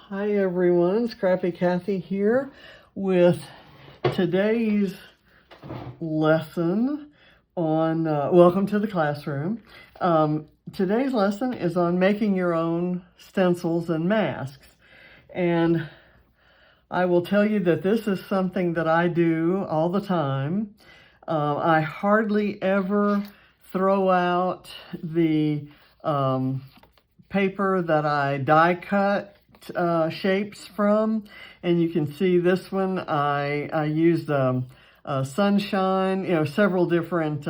Hi everyone, Scrappy Kathy here with today's lesson on, welcome to the classroom. Today's lesson is on making your own stencils and masks. And I will tell you that this is something that I do all the time. I hardly ever throw out the paper that I die cut shapes from, and you can see this one I used sunshine, several different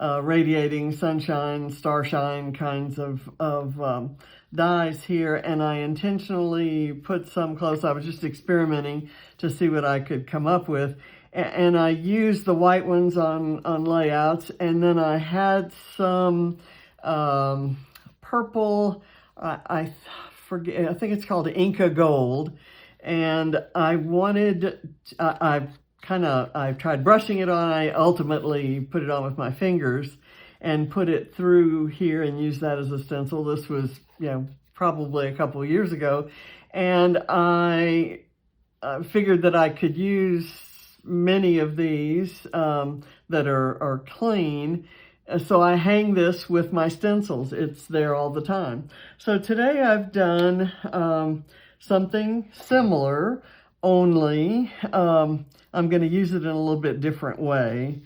radiating sunshine, starshine kinds of dyes here, and I intentionally put some close. I was just experimenting to see what I could come up with, and I used the white ones on layouts, and then I had some purple, I think it's called Inca Gold, and I wanted, I've tried brushing it on. I ultimately put it on with my fingers and put it through here and use that as a stencil. This was, probably a couple of years ago, and I figured that I could use many of these that are clean. So I hang this with my stencils. It's there all the time. So today I've done something similar, only I'm going to use it in a little bit different way.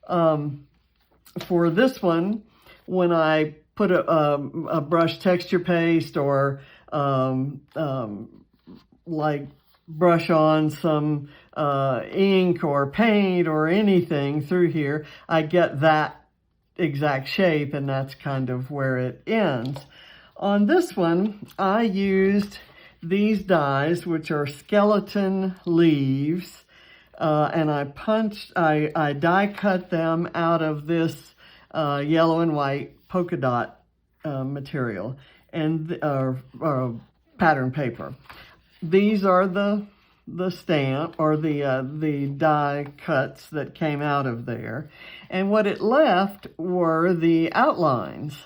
For this one, when I put a brush texture paste or like brush on some ink or paint or anything through here, I get that exact shape, and that's kind of where it ends. On this one, I used these dies, which are skeleton leaves, and I die cut them out of this yellow and white polka dot material and pattern paper. These are the stamp or the die cuts that came out of there, and what it left were the outlines.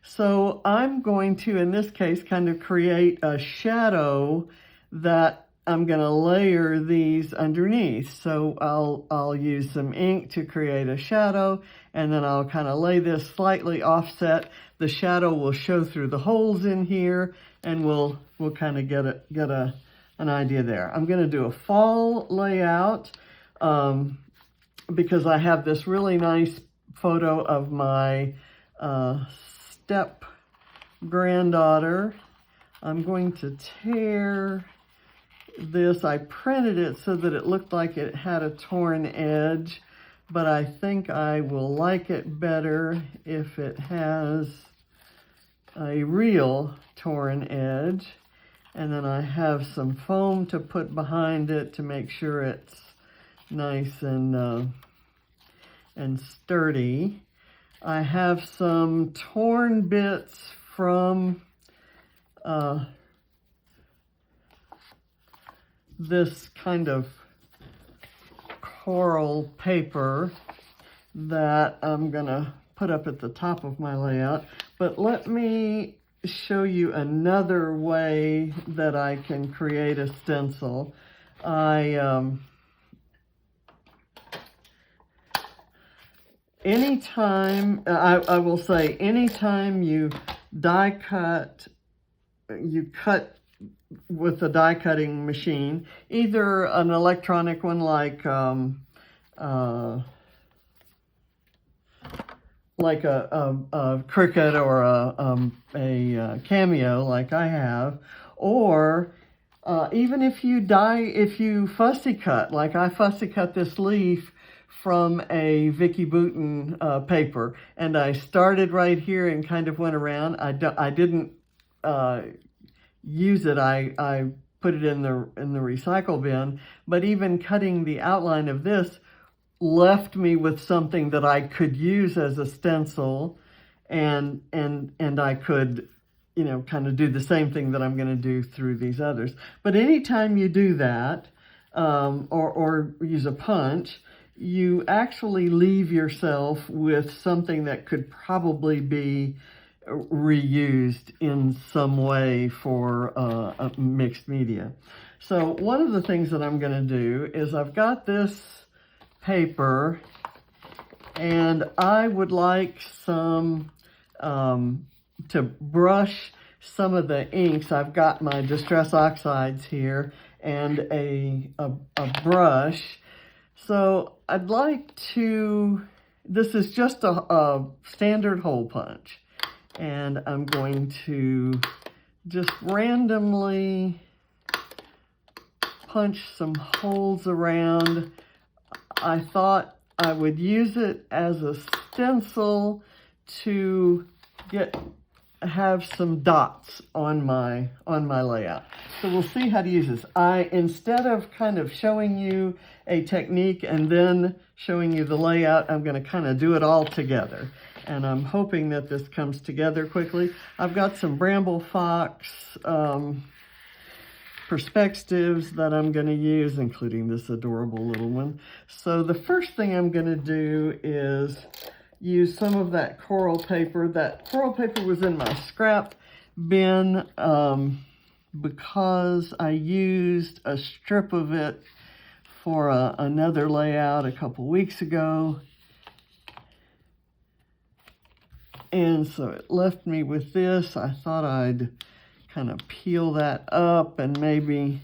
So I'm going to, in this case, kind of create a shadow that I'm going to layer these underneath. So I'll use some ink to create a shadow, and then I'll kind of lay this slightly offset. The shadow will show through the holes in here, and we'll kind of get an idea there. I'm going to do a fall layout because I have this really nice photo of my step granddaughter. I'm going to tear this. I printed it so that it looked like it had a torn edge, but I think I will like it better if it has a real torn edge. And then I have some foam to put behind it to make sure it's nice and sturdy. I have some torn bits from this kind of coral paper that I'm gonna put up at the top of my layout. But let me show you another way that I can create a stencil. Anytime you die cut, you cut with a die cutting machine, either an electronic one like a Cricut or a Cameo like I have, or even if you fussy cut, like I fussy cut this leaf from a Vicky Bouton paper, and I started right here and kind of went around. I didn't use it. I put it in the recycle bin, but even cutting the outline of this left me with something that I could use as a stencil, and I could, kind of do the same thing that I'm going to do through these others. But anytime you do that, or use a punch, you actually leave yourself with something that could probably be reused in some way for a mixed media. So one of the things that I'm going to do is I've got this paper, and I would like some to brush some of the inks. I've got my Distress Oxides here and a brush. So I'd like to, this is just a standard hole punch, and I'm going to just randomly punch some holes around. I thought I would use it as a stencil to have some dots on my layout. So we'll see how to use this. Instead of kind of showing you a technique and then showing you the layout, I'm going to kind of do it all together. And I'm hoping that this comes together quickly. I've got some BrambleFox Perspextives that I'm going to use, including this adorable little one. So the first thing I'm going to do is use some of that coral paper. That coral paper was in my scrap bin because I used a strip of it for another layout a couple weeks ago. And so it left me with this. I thought I'd kind of peel that up and maybe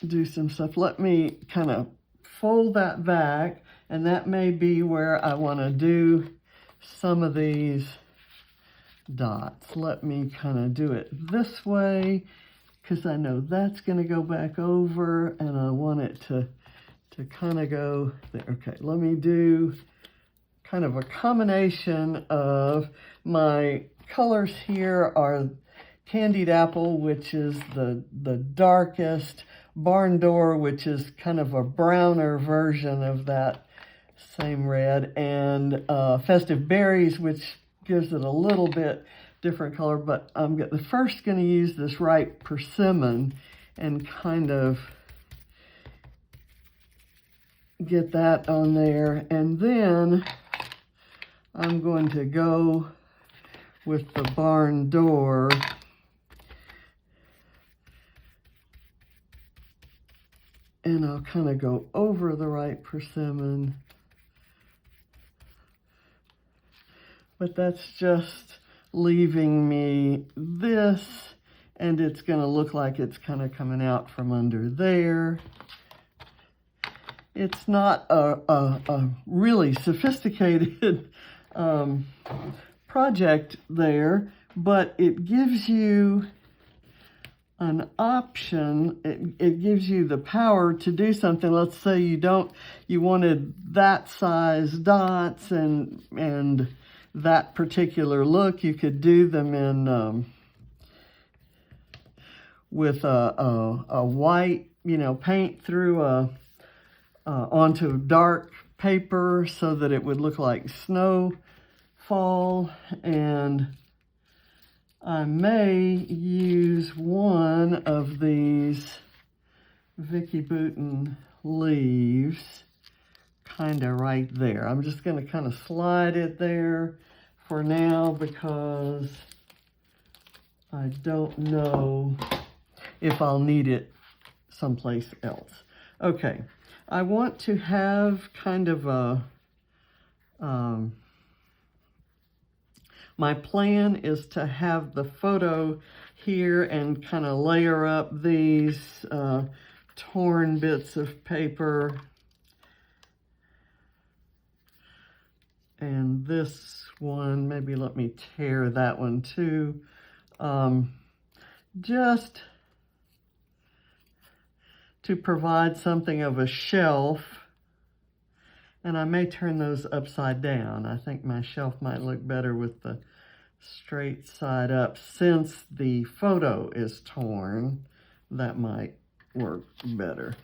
do some stuff. Let me kind of fold that back, and that may be where I want to do some of these dots. Let me kind of do it this way, because I know that's going to go back over, and I want it to kind of go there. Okay, let me do kind of a combination of my colors. Here are Candied Apple, which is the darkest, Barn Door, which is kind of a browner version of that same red, and Festive Berries, which gives it a little bit different color. But I'm first going to use this ripe persimmon and kind of get that on there, and then I'm going to go with the Barn Door and I'll kind of go over the ripe persimmon, but that's just leaving me this, and it's going to look like it's kind of coming out from under there. It's not a really sophisticated project there, but it gives you an option. It gives you the power to do something. Let's say you wanted that size dots and that particular look. You could do them in with a white, paint through onto dark paper so that it would look like snowfall. And I may use one of these Vicky Bouton leaves kind of right there. I'm just going to kind of slide it there for now because I don't know if I'll need it someplace else. Okay, I want to have kind of a, my plan is to have the photo here and kind of layer up these torn bits of paper. And this one, maybe let me tear that one too. Just to provide something of a shelf. And I may turn those upside down. I think my shelf might look better with the straight side up. Since the photo is torn, that might work better.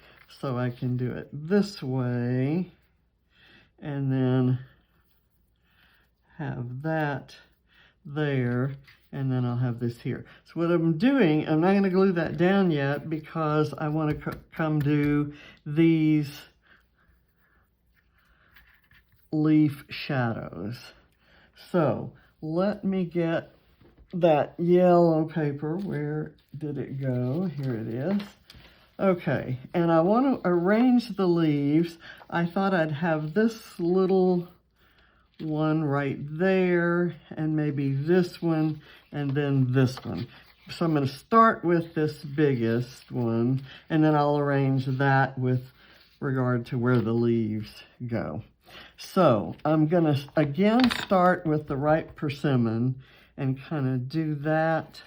So I can do it this way and then have that there, and then I'll have this here. So what I'm doing, I'm not going to glue that down yet because I want to come do these leaf shadows. So let me get that yellow paper. Where did it go? Here it is. Okay, and I want to arrange the leaves. I thought I'd have this little one right there, and maybe this one, and then this one. So I'm going to start with this biggest one, and then I'll arrange that with regard to where the leaves go. So I'm going to again start with the ripe persimmon and kind of do that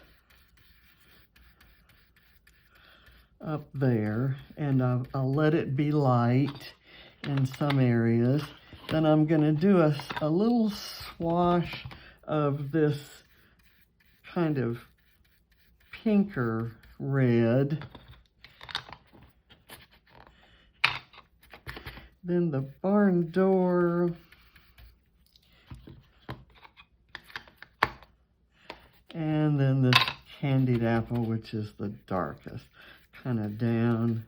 up there, and I'll let it be light in some areas. Then I'm going to do a little swash of this kind of pinker red. Then the barn door. And then this candied apple, which is the darkest, kind of down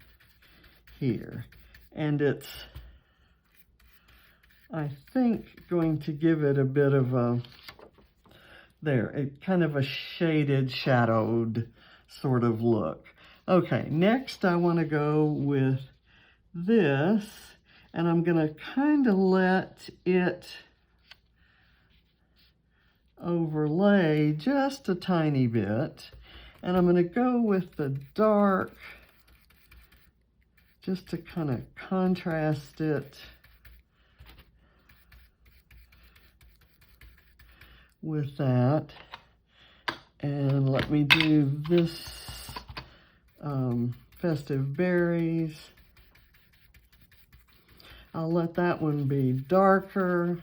here. And it's, I think, going to give it a bit of a, kind of a shaded, shadowed sort of look. Okay, next I want to go with this, and I'm going to kind of let it overlay just a tiny bit. And I'm going to go with the dark just to kind of contrast it with that. And let me do this festive berries. I'll let that one be darker.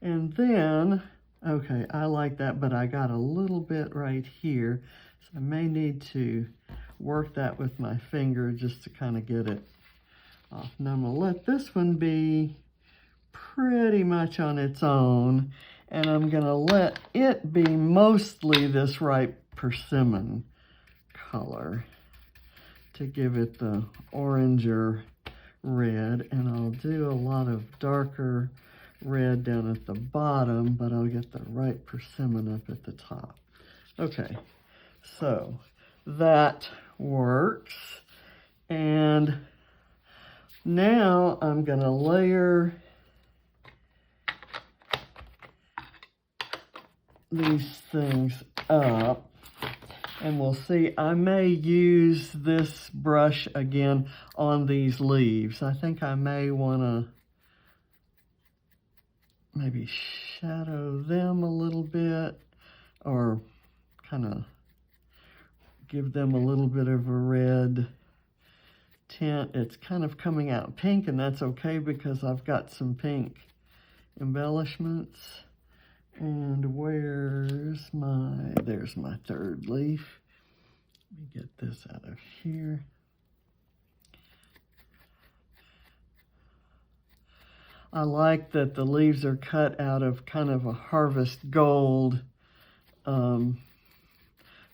And then, okay, I like that, but I got a little bit right here, so I may need to work that with my finger just to kind of get it off. Now I'm going to let this one be pretty much on its own, and I'm going to let it be mostly this ripe persimmon color to give it the oranger red, and I'll do a lot of darker red down at the bottom, but I'll get the ripe persimmon up at the top. Okay, so that works. And now I'm going to layer these things up. And we'll see, I may use this brush again on these leaves. I think I may want to maybe shadow them a little bit, or kind of give them a little bit of a red tint. It's kind of coming out pink, and that's okay because I've got some pink embellishments. And there's my third leaf. Let me get this out of here. I like that the leaves are cut out of kind of a harvest gold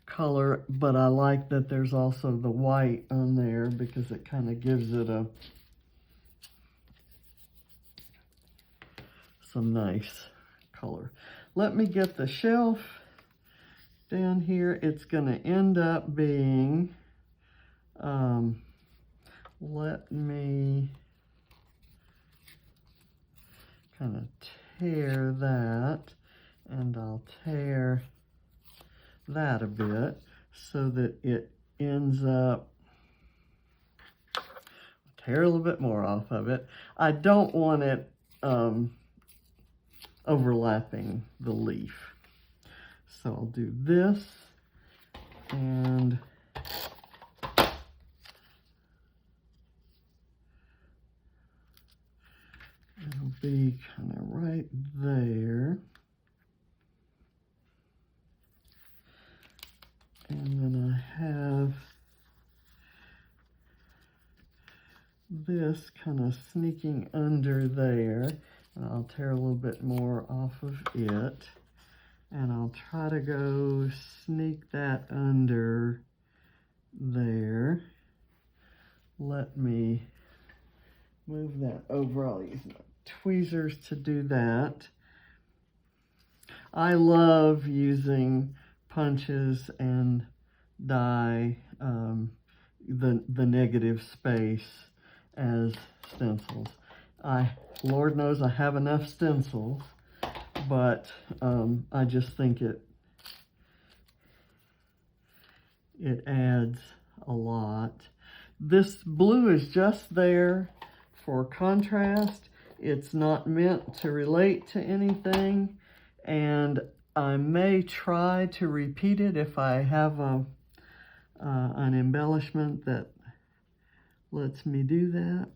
color, but I like that there's also the white on there because it kind of gives it some nice color. Let me get the shelf down here. It's going to end up being, let me kind of tear that, and I'll tear that a bit so that it ends up, tear a little bit more off of it. I don't want it overlapping the leaf. So I'll do this, and it'll be kind of right there. And then I have this kind of sneaking under there. And I'll tear a little bit more off of it. And I'll try to go sneak that under there. Let me move that over. I'll use my tweezers to do that. I love using punches and dye the negative space as stencils. Lord knows I have enough stencils, but I just think it adds a lot. This blue is just there for contrast. It's not meant to relate to anything, and I may try to repeat it if I have an embellishment that lets me do that.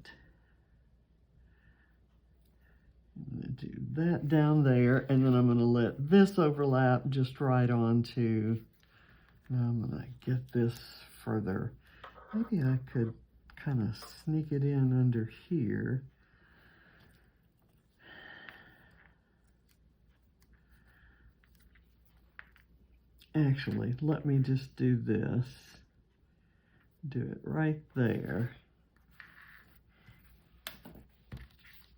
I'm going to do that down there, and then I'm going to let this overlap just right onto. Now I'm going to get this further. Maybe I could kind of sneak it in under here. Actually, let me just do this. Do it right there.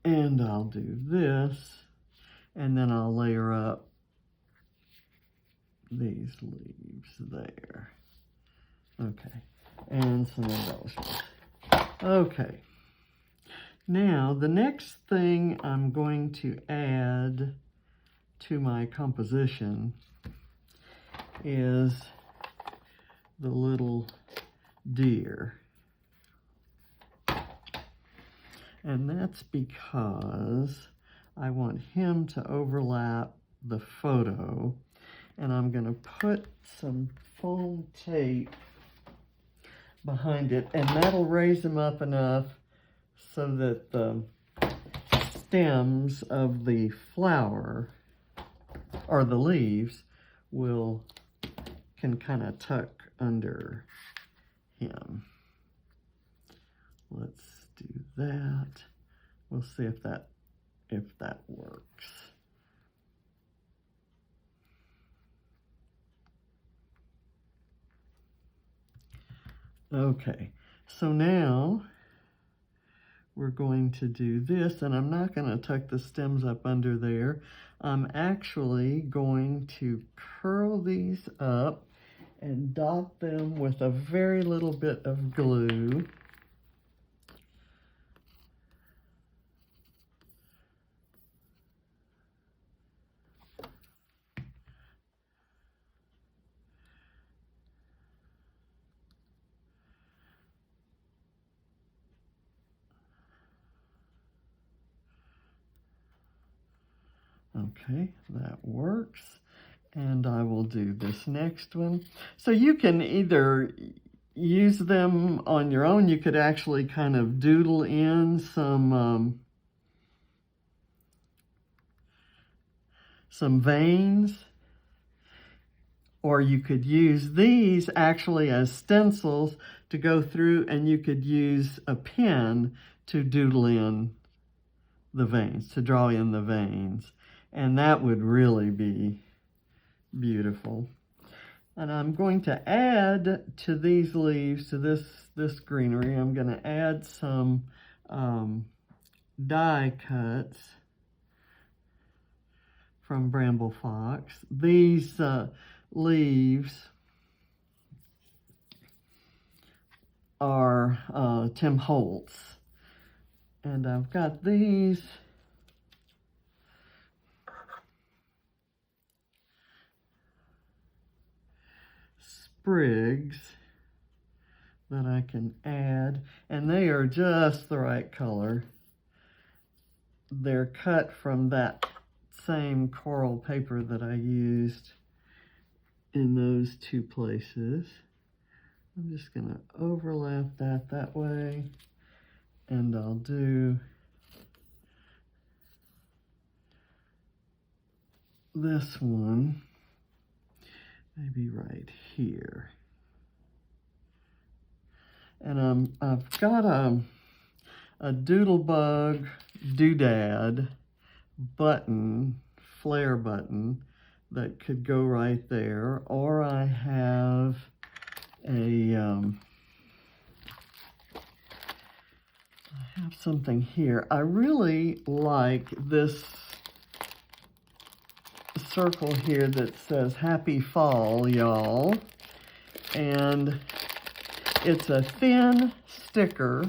And I'll do this, and then I'll layer up these leaves there. Okay, and some embellishments. Okay, now the next thing I'm going to add to my composition is the little deer. And that's because I want him to overlap the photo. And I'm going to put some foam tape behind it, and that'll raise him up enough so that the stems of the flower, or the leaves, can kind of tuck under him. Let's do that. We'll see if that works. Okay, so now we're going to do this, and I'm not going to tuck the stems up under there. I'm actually going to curl these up and dot them with a very little bit of glue. Okay, that works. And I will do this next one. So you can either use them on your own. You could actually kind of doodle in some veins. Or you could use these actually as stencils to go through, and you could use a pen to doodle in the veins, to draw in the veins. And that would really be beautiful. And I'm going to add to these leaves, to this greenery, I'm going to add some die cuts from BrambleFox. These leaves are Tim Holtz. And I've got these sprigs that I can add, and they are just the right color. They're cut from that same coral paper that I used in those two places. I'm just going to overlap that way, and I'll do this one maybe right here. And I've got a Doodlebug doodad button, flare button, that could go right there. Or I have a I have something here. I really like this circle here that says Happy Fall, y'all. And it's a thin sticker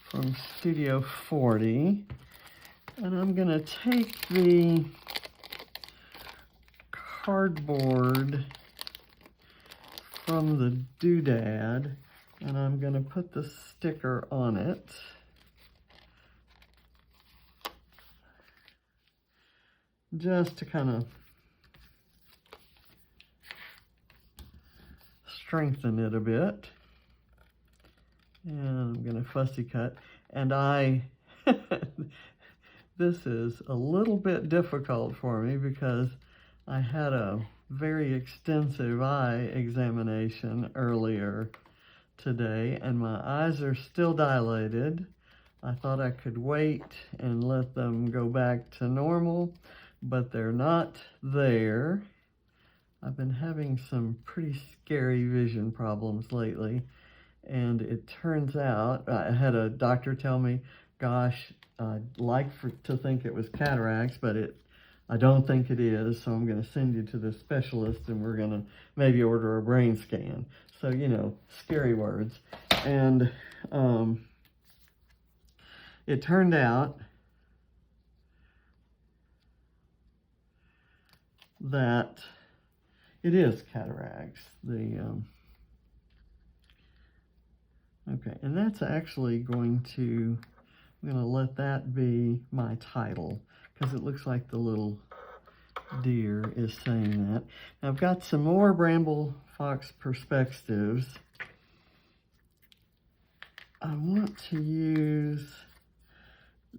from Studio 40. And I'm going to take the cardboard from the doodad and I'm going to put the sticker on it. Just to kind of strengthen it a bit. And I'm going to fussy cut. And this is a little bit difficult for me because I had a very extensive eye examination earlier today and my eyes are still dilated. I thought I could wait and let them go back to normal, but they're not there. I've been having some pretty scary vision problems lately, and it turns out, I had a doctor tell me, gosh, I'd like to think it was cataracts, but I don't think it is, so I'm going to send you to the specialist and we're going to maybe order a brain scan. So, you know, scary words. And it turned out that it is cataracts. Okay, and that's actually I'm going to let that be my title because it looks like the little deer is saying that. Now, I've got some more BrambleFox Perspextives. I want to use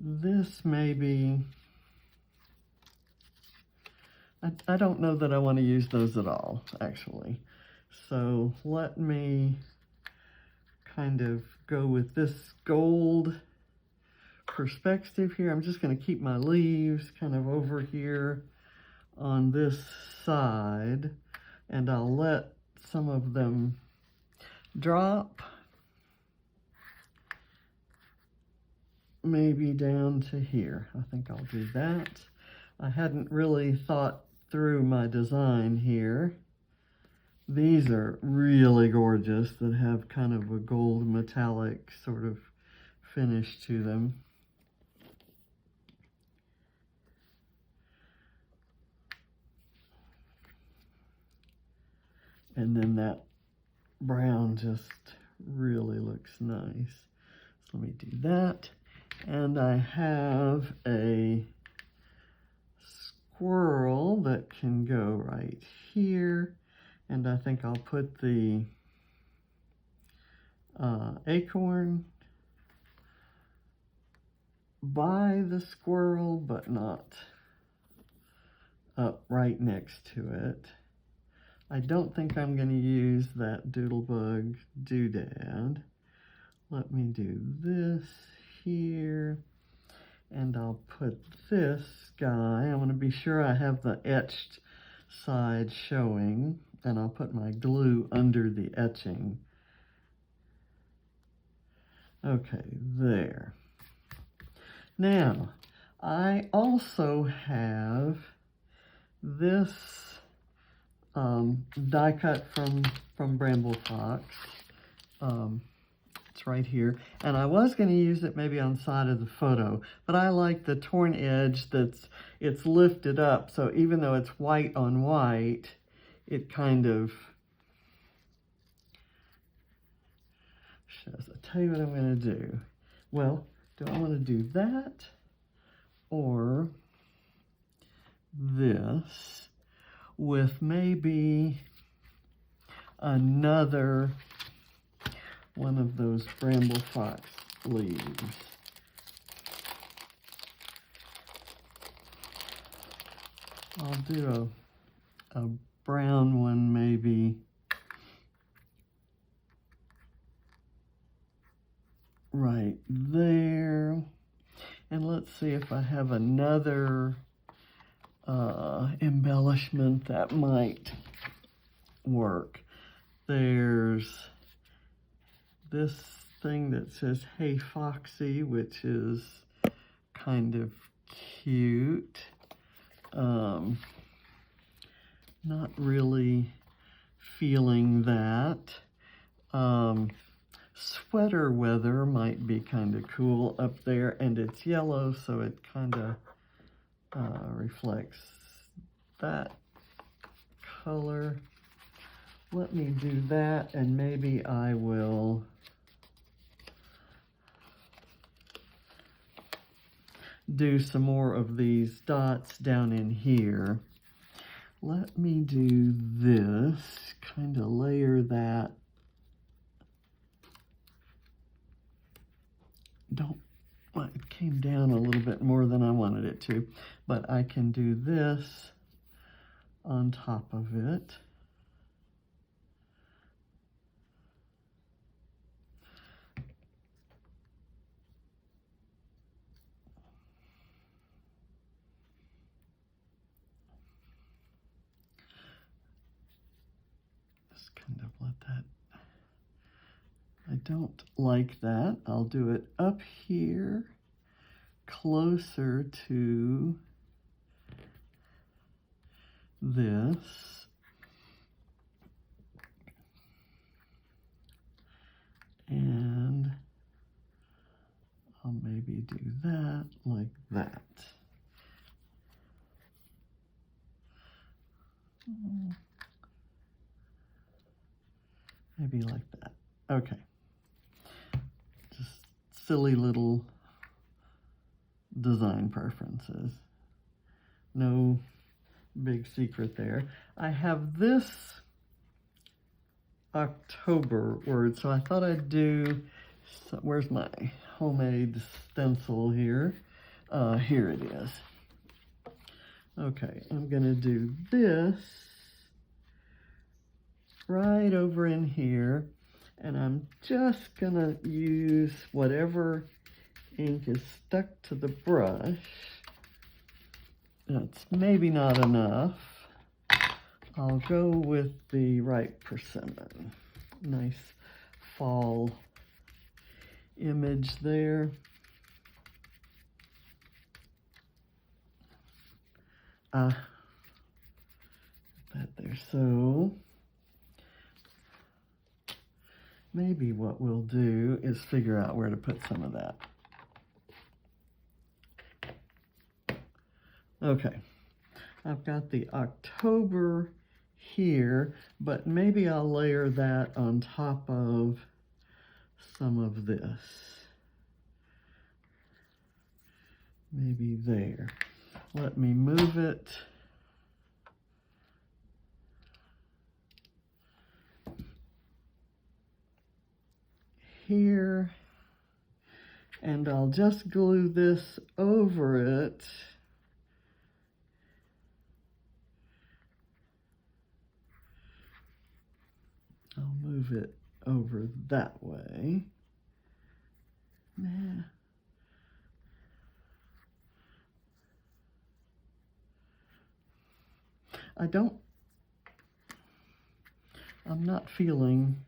this maybe. I don't know that I want to use those at all, actually. So let me kind of go with this gold perspective here. I'm just going to keep my leaves kind of over here on this side, and I'll let some of them drop maybe down to here. I think I'll do that. I hadn't really thought through my design here. These are really gorgeous that have kind of a gold metallic sort of finish to them. And then that brown just really looks nice. So let me do that. And I have a squirrel that can go right here. And I think I'll put the acorn by the squirrel, but not up right next to it. I don't think I'm going to use that doodlebug doodad. Let me do this here, and I'll put this guy. I want to be sure I have the etched side showing, and I'll put my glue under the etching. Okay, there. Now, I also have this die cut from BrambleFox. It's right here, and I was going to use it maybe on the side of the photo, but I like the torn edge it's lifted up, so even though it's white on white, it kind of shows. I'll tell you what I'm going to do. Well, do I want to do that or this with maybe another one of those BrambleFox leaves? I'll do a brown one maybe right there. And let's see if I have another embellishment that might work. There's this thing that says, "Hey Foxy," which is kind of cute. Not really feeling that. Sweater weather might be kind of cool up there, and it's yellow, so it kind of reflects that color. Let me do that, and maybe I will do some more of these dots down in here. Let me do this, kind of layer that. Well, it came down a little bit more than I wanted it to, but I can do this on top of it. Just kind of let that. I don't like that. I'll do it up here, closer to this. And I'll maybe do that like that. Maybe like that. Okay. Just silly little design preferences. No big secret there. I have this October word, so I thought I'd do, where's my homemade stencil here? Here it is. Okay, I'm gonna do this right over in here, and I'm just gonna use whatever ink is stuck to the brush. That's maybe not enough. I'll go with the right persimmon. Nice fall image there. That there. So maybe what we'll do is figure out where to put some of that. Okay, I've got the October here, but maybe I'll layer that on top of some of this. Maybe there. Let me move it. Here, and I'll just glue this over it. I'll move it over that way. Nah. I'm not feeling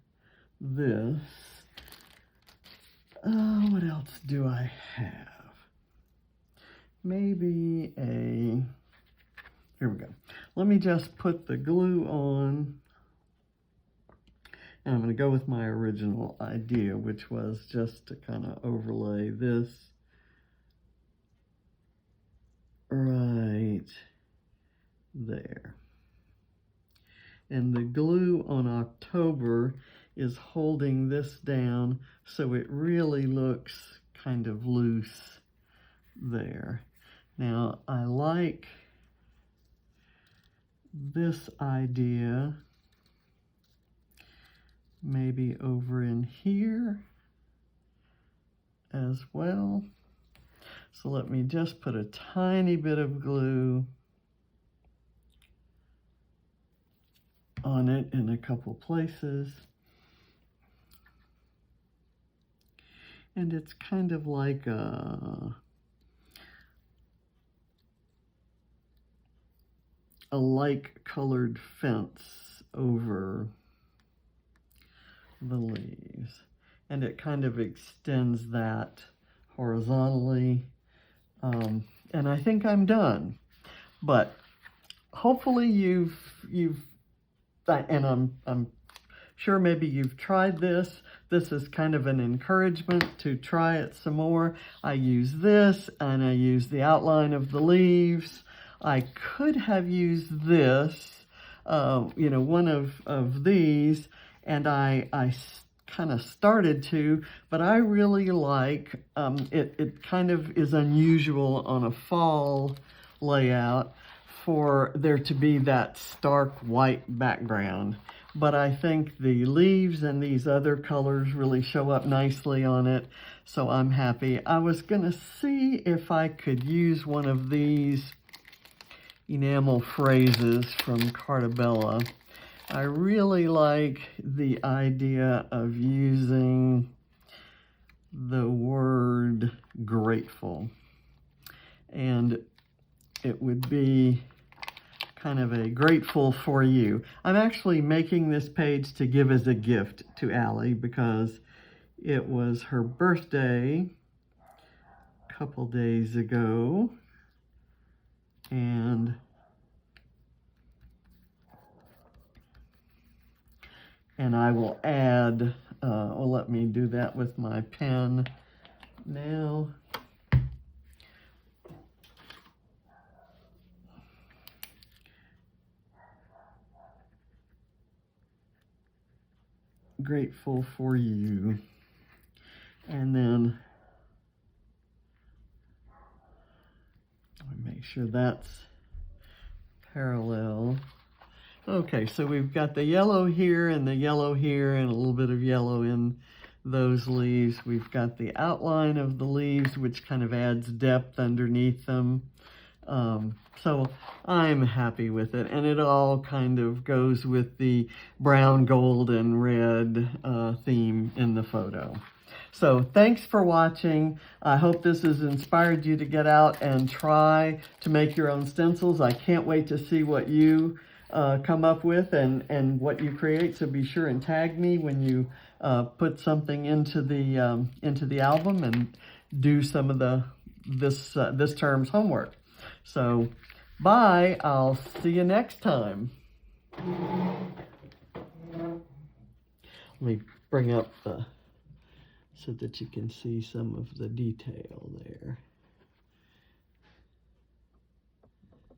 this. What else do I have? Maybe here we go. Let me just put the glue on. And I'm going to go with my original idea, which was just to kind of overlay this right there. And the glue on October is holding this down, so it really looks kind of loose there. Now, I like this idea maybe over in here as well. So let me just put a tiny bit of glue on it in a couple places. And it's kind of like a like colored fence over the leaves. and it kind of extends that horizontally. And I think I'm done. But hopefully and I'm sure maybe you've tried this. This is kind of an encouragement to try it some more. I use this, and I use the outline of the leaves. I could have used this, you know, one of these, and I kind of started to, but I really like, it kind of is unusual on a fall layout for there to be that stark white background. But I think the leaves and these other colors really show up nicely on it, so I'm happy. I was gonna see if I could use one of these enamel phrases from Cartabella. I really like the idea of using the word grateful, and it would be kind of a grateful for you. I'm actually making this page to give as a gift to Allie because it was her birthday a couple days ago, and I will add, well, let me do that with my pen now. Grateful for you. And then make sure that's parallel. Okay, so we've got the yellow here and the yellow here and a little bit of yellow in those leaves. We've got the outline of the leaves, which kind of adds depth underneath them. So I'm happy with it, and it all kind of goes with the brown, gold, and red theme in the photo. So thanks for watching. I hope this has inspired you to get out and try to make your own stencils. I can't wait to see what you come up with and what you create. So be sure and tag me when you put something into the album and do some of this term's homework. So bye. I'll see you next time. Let me bring up so that you can see some of the detail there.